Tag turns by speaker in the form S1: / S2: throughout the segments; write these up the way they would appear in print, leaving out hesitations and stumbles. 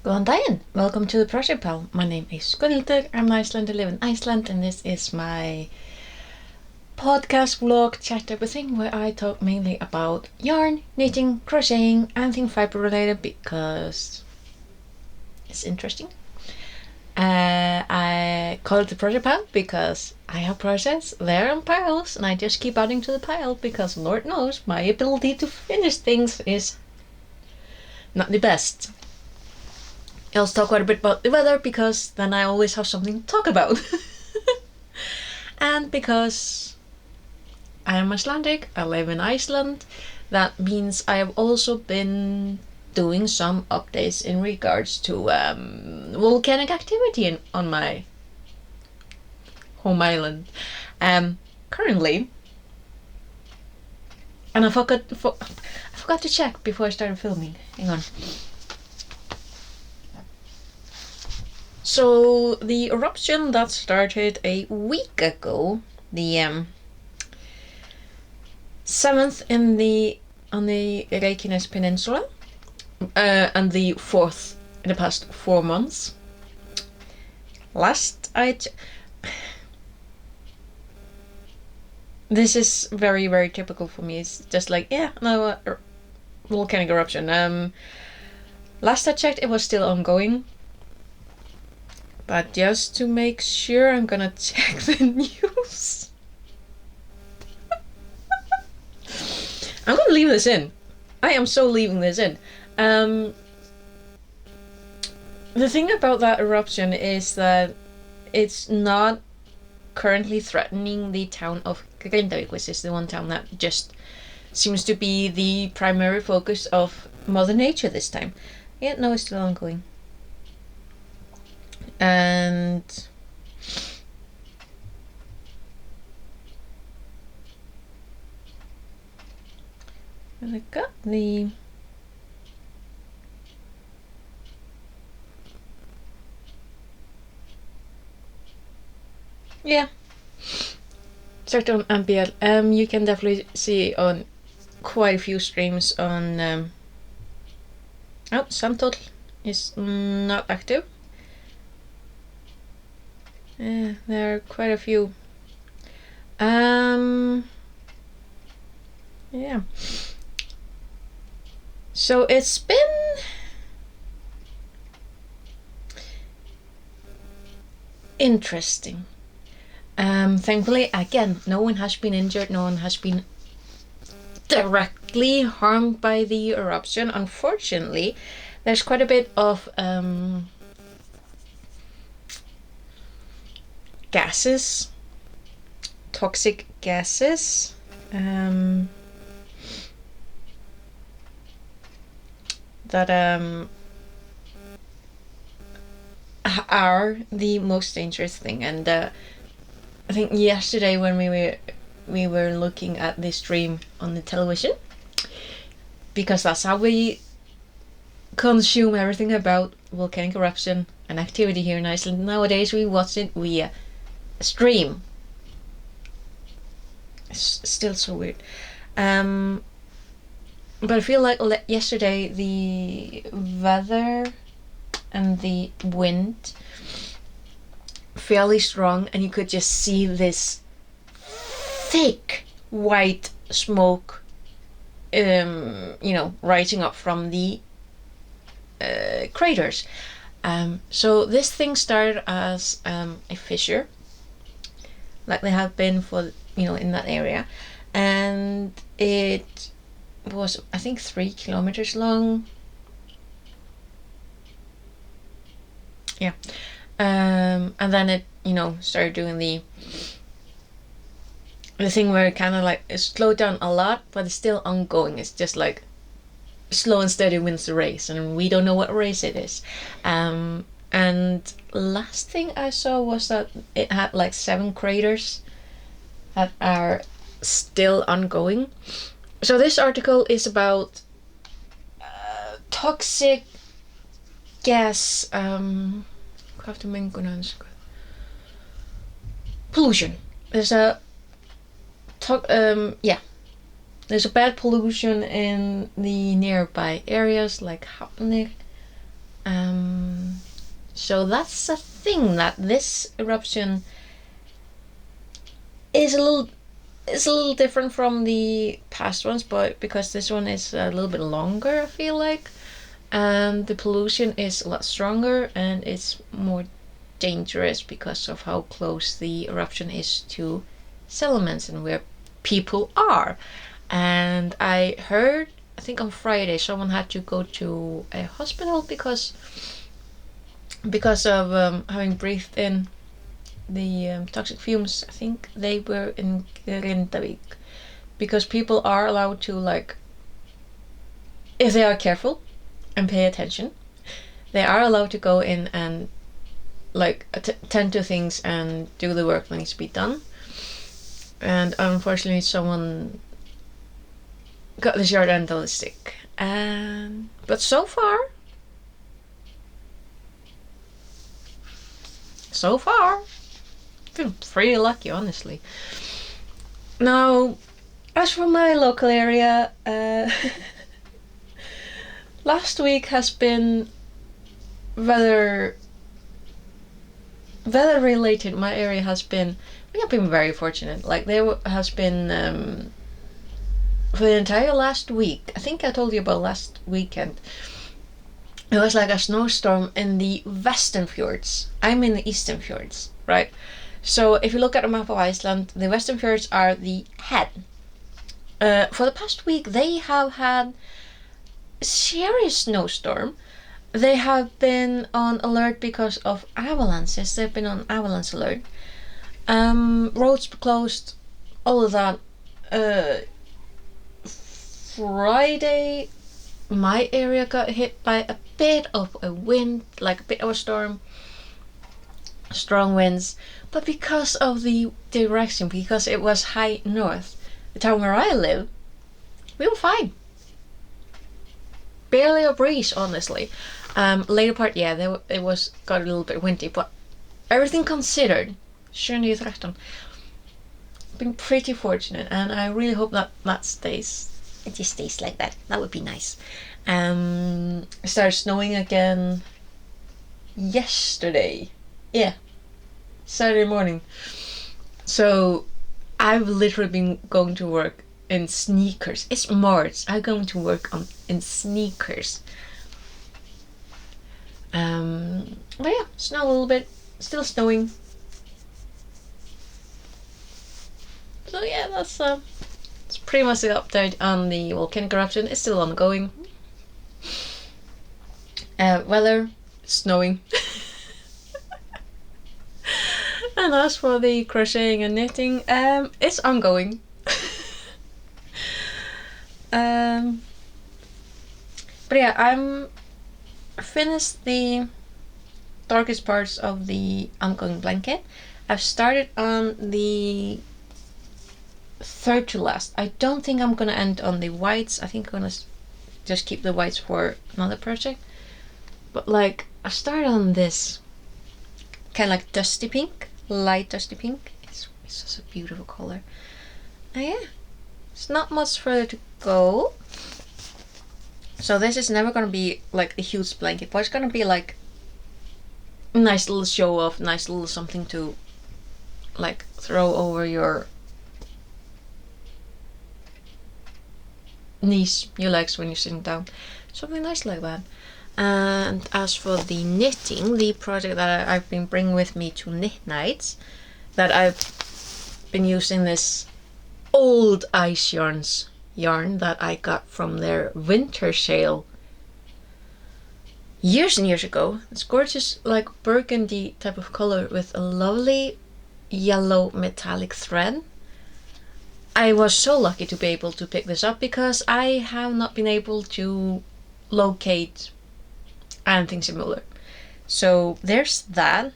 S1: Góðan daginn! Welcome to the Project Pal. My name is Gunnhildur. I'm an Icelander, live in Iceland, and this is my podcast vlog chat type of thing where I talk mainly about yarn, knitting, crocheting, anything fiber related because it's interesting. I call it the Project Pile because I have projects there in piles and I just keep adding to the pile because Lord knows my ability to finish things is not the best. I also talk quite a bit about the weather because then I always have something to talk about. And because I am Icelandic, I live in Iceland, that means I have also been doing some updates in regards to volcanic activity on my home island. Currently, and I forgot to check before I started filming. Hang on. So the eruption that started a week ago, the 7th on the Reykjanes Peninsula, and the 4th in the past 4 months. This is very, very typical for me. It's just like, volcanic eruption. Last I checked, it was still ongoing. But just to make sure, I'm gonna check the news. I'm gonna leave this in. I am so leaving this in. The thing about that eruption is that it's not currently threatening the town of Grindavík, which is the one town that just seems to be the primary focus of Mother Nature this time. Yeah, no, it's still ongoing. And I got the checked on MPL. You can definitely see on quite a few streams on sum total is not active. There are quite a few. So it's been interesting. Thankfully, again, no one has been injured, no one has been directly harmed by the eruption. Unfortunately, there's quite a bit of gases, toxic gases, that are the most dangerous thing. And I think yesterday when we were looking at the stream on the television, because that's how we consume everything about volcanic eruption and activity here in Iceland nowadays, we watch it via stream. It's still so weird. But I feel like yesterday the weather and the wind fairly strong, and you could just see this thick white smoke rising up from the craters. So this thing started as a fissure, like they have been for in that area, and it was, I think, 3 kilometers long. Yeah. And then it started doing the thing where it kind of like it slowed down a lot, but it's still ongoing. It's just like slow and steady wins the race, and we don't know what race it is. And last thing I saw was that it had like 7 craters that are still ongoing. So this article is about toxic gas, pollution. There's a bad pollution in the nearby areas like Hafnir, So that's a thing, that this eruption is a little different from the past ones, but because this one is a little bit longer, I feel like, and the pollution is a lot stronger and it's more dangerous because of how close the eruption is to settlements and where people are. And I heard, I think on Friday, someone had to go to a hospital because of having breathed in the toxic fumes. I think they were in Grindavik, because people are allowed to, like, if they are careful and pay attention, they are allowed to go in and like tend to things and do the work that needs to be done. And unfortunately, someone got the short end of the stick. But so far, been pretty lucky, honestly. Now, as for my local area, last week has been weather related. My area has been, we have been very fortunate. Like, there has been for the entire last week, I think I told you about last weekend, it was like a snowstorm in the western fjords. I'm in the eastern fjords, right? So if you look at a map of Iceland, the western fjords are the head. For the past week, they have had a serious snowstorm. They have been on alert because of avalanches. They've been on avalanche alert. Roads closed, all of that. Friday, my area got hit by a bit of a wind, like a bit of a storm, strong winds. But because of the direction, because it was high north, the town where I live, we were fine. Barely a breeze, honestly. Later part, yeah, it got a little bit windy, but everything considered, 713, been pretty fortunate, and I really hope that stays. It just stays like that. That would be nice. It started snowing again yesterday. Yeah, Saturday morning. So I've literally been going to work in sneakers. It's March. I'm going to work in sneakers. But yeah, snow a little bit. Still snowing. So yeah, that's pretty much the update on the volcanic eruption. It's still ongoing. Weather, snowing. And as for the crocheting and knitting, it's ongoing. But yeah, I'm finished the darkest parts of the ongoing blanket. I've started on the third to last. I don't think I'm gonna end on the whites. I think I'm gonna just keep the whites for another project. But like, I started on this kind of like dusty pink, light dusty pink. It's such a beautiful color. And yeah, it's not much further to go. So this is never gonna be like a huge blanket, but it's gonna be like a nice little show off, nice little something to like throw over your knees, your legs when you're sitting down. Something nice like that. And as for the knitting, the project that I've been bringing with me to knit nights, that I've been using this old Ice Yarns yarn that I got from their winter sale years and years ago. It's gorgeous, like burgundy type of color with a lovely yellow metallic thread. I was so lucky to be able to pick this up because I have not been able to locate anything similar. So there's that.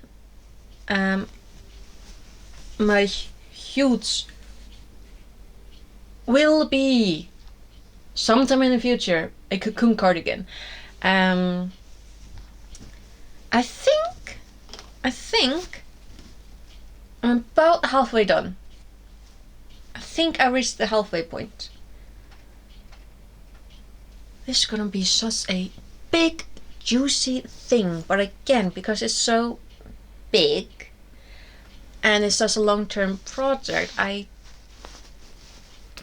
S1: My huge will be sometime in the future a cocoon cardigan. I think I'm about halfway done. I think I reached the halfway point. This is gonna be such a big juicy thing, but again, because it's so big and it's such a long-term project, I'm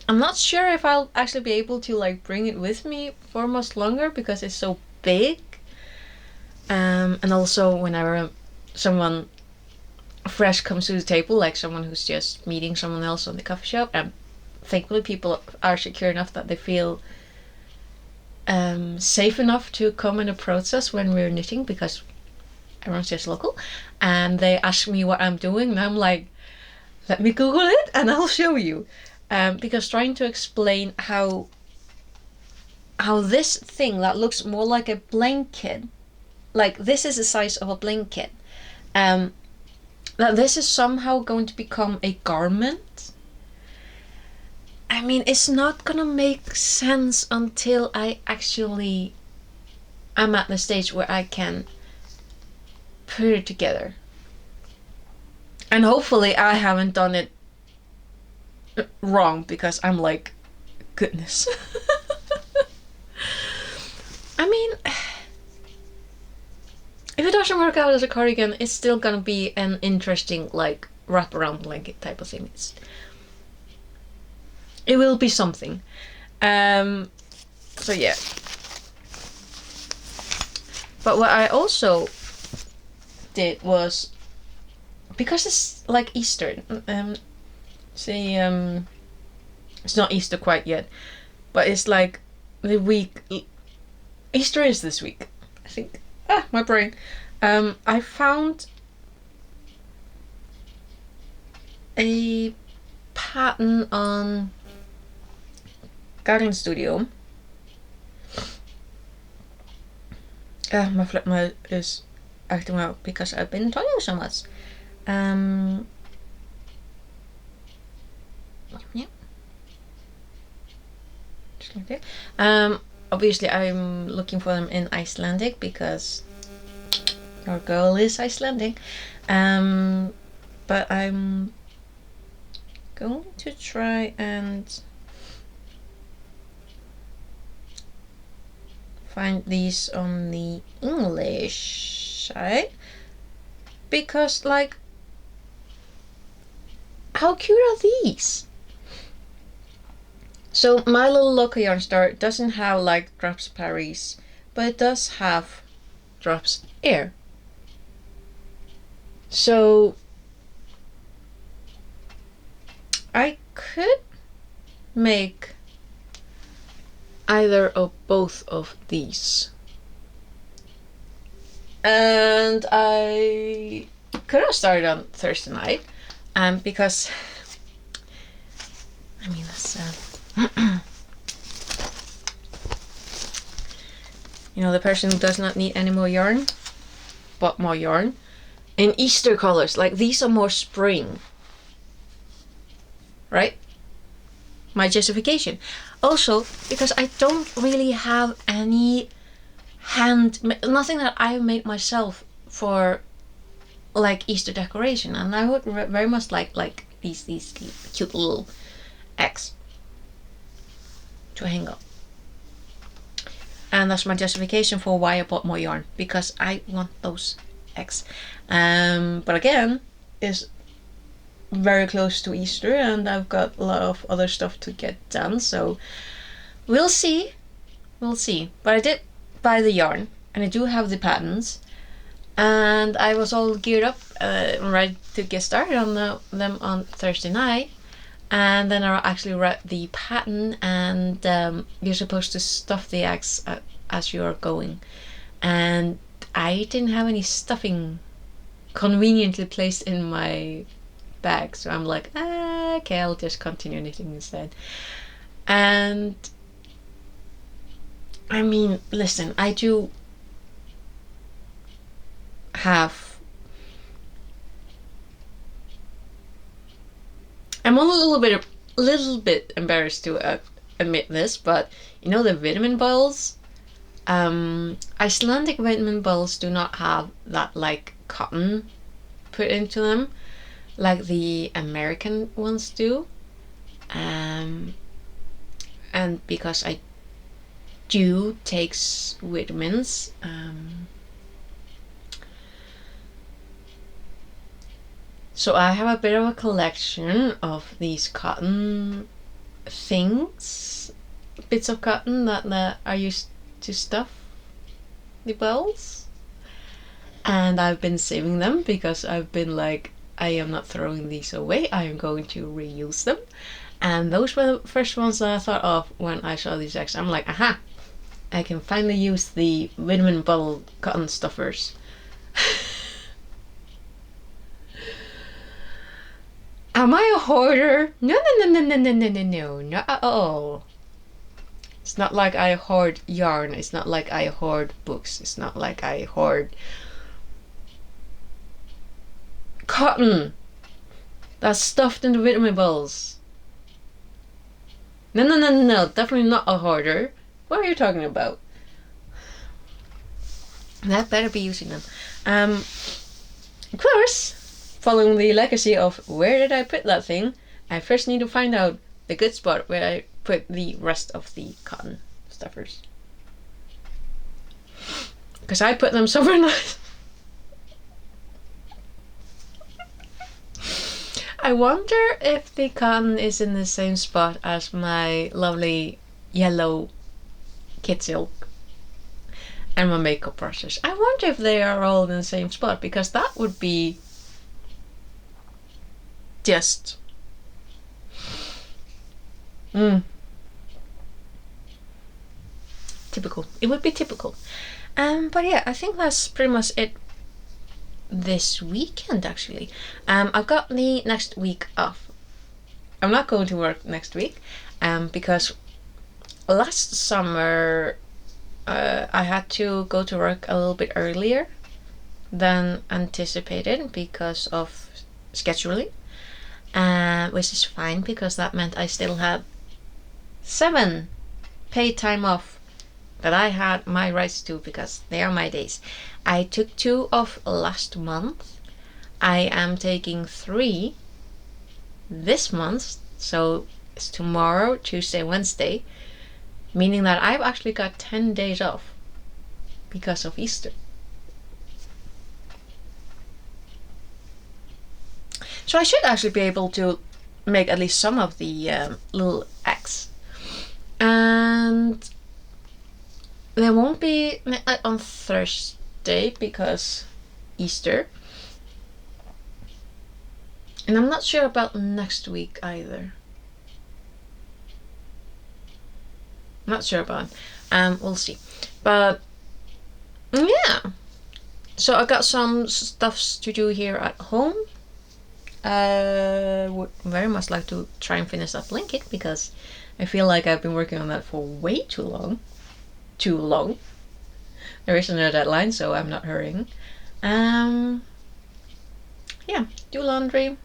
S1: not sure if I'll actually be able to like bring it with me for much longer because it's so big. And also whenever someone fresh comes to the table, like someone who's just meeting someone else on the coffee shop, and thankfully people are secure enough that they feel safe enough to come and approach us when we're knitting, because everyone's just local, and they ask me what I'm doing, and I'm like, let me Google it and I'll show you. Because trying to explain how this thing that looks more like a blanket, like this is the size of a blanket, that this is somehow going to become a garment. I mean, it's not gonna make sense until I actually am at the stage where I can put it together. And hopefully I haven't done it wrong, because I'm like, goodness. I mean, if it doesn't work out as a cardigan, it's still gonna be an interesting like wraparound blanket type of thing. It will be something. So yeah. But what I also did was, because it's like Easter, it's not Easter quite yet, but it's like the week. Easter is this week, I think. My brain. I found a pattern on Garden Studio. My flip mode is acting out because I've been talking so much. Yeah. Just like that. Obviously I'm looking for them in Icelandic because your girl is Icelandic. But I'm going to try and find these on the English side, because like, how cute are these? So my little local yarn star doesn't have like drops Paris, but it does have drops air. So I could make either or both of these, and I could have started on Thursday night, because I mean that's you know, the person who does not need any more yarn bought more yarn in Easter colors. Like, these are more spring, right? My justification. Also, because I don't really have any nothing that I made myself for like Easter decoration, and I would very much like these cute little eggs to hang up. And that's my justification for why I bought more yarn, because I want those eggs. But again, it's very close to Easter and I've got a lot of other stuff to get done, so we'll see. But I did buy the yarn and I do have the patterns, and I was all geared up, ready to get started on them on Thursday night. And then I actually read the pattern, and you're supposed to stuff the eggs as you're going, and I didn't have any stuffing conveniently placed in my bag, so I'm like, okay, I'll just continue knitting instead. And I mean, listen, I do have, I'm a little bit embarrassed to admit this, but you know the vitamin balls? Icelandic vitamin balls do not have that like cotton put into them like the American ones do. And because I dew takes vitamins. So I have a bit of a collection of these cotton things, bits of cotton that I used to stuff the bells, and I've been saving them because I've been like, I am not throwing these away, I am going to reuse them. And those were the first ones that I thought of when I saw these eggs. I'm like, aha, I can finally use the vitamin bottle cotton stuffers. Am I a hoarder? No, no, no, no, no, no, no, no, not at all. It's not like I hoard yarn. It's not like I hoard books. It's not like I hoard cotton that's stuffed in the vitamin balls. No, no, no, no, no. Definitely not a hoarder. What are you talking about? That better be using them. Of course, following the legacy of where did I put that thing, I first need to find out the good spot where I put the rest of the cotton stuffers. Because I put them somewhere nice. I wonder if the cotton is in the same spot as my lovely yellow kid silk and my makeup brushes. I wonder if they are all in the same spot, because that would be just typical. It would be typical. But yeah, I think that's pretty much it this weekend actually. I've got the next week off. I'm not going to work next week because last summer I had to go to work a little bit earlier than anticipated because of scheduling, which is fine because that meant I still had 7 paid time off that I had my rights to because they are my days. I took 2 off last month. I am taking 3 this month, so it's tomorrow, Tuesday, Wednesday, meaning that I've actually got 10 days off because of Easter. So I should actually be able to make at least some of the little eggs. And there won't be on Thursday because Easter. And I'm not sure about next week either. Not sure about it. We'll see. But yeah. So I got some stuffs to do here at home. Would very much like to try and finish that blanket because I feel like I've been working on that for way too long. Too long. There is no deadline, so I'm not hurrying. Yeah, do laundry.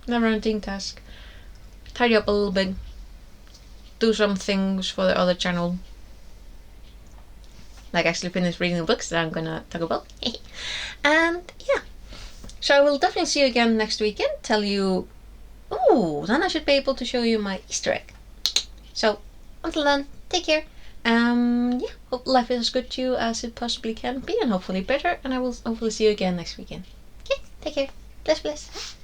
S1: Never-ending task. Tidy up a little bit. Do some things for the other channel. Like actually finish reading the books that I'm gonna talk about. And yeah. So I will definitely see you again next weekend. Tell you... Ooh, then I should be able to show you my Easter egg. So, until then, take care. Yeah, hope life is as good to you as it possibly can be, and hopefully better. And I will hopefully see you again next weekend. Okay, take care. Bless, bless.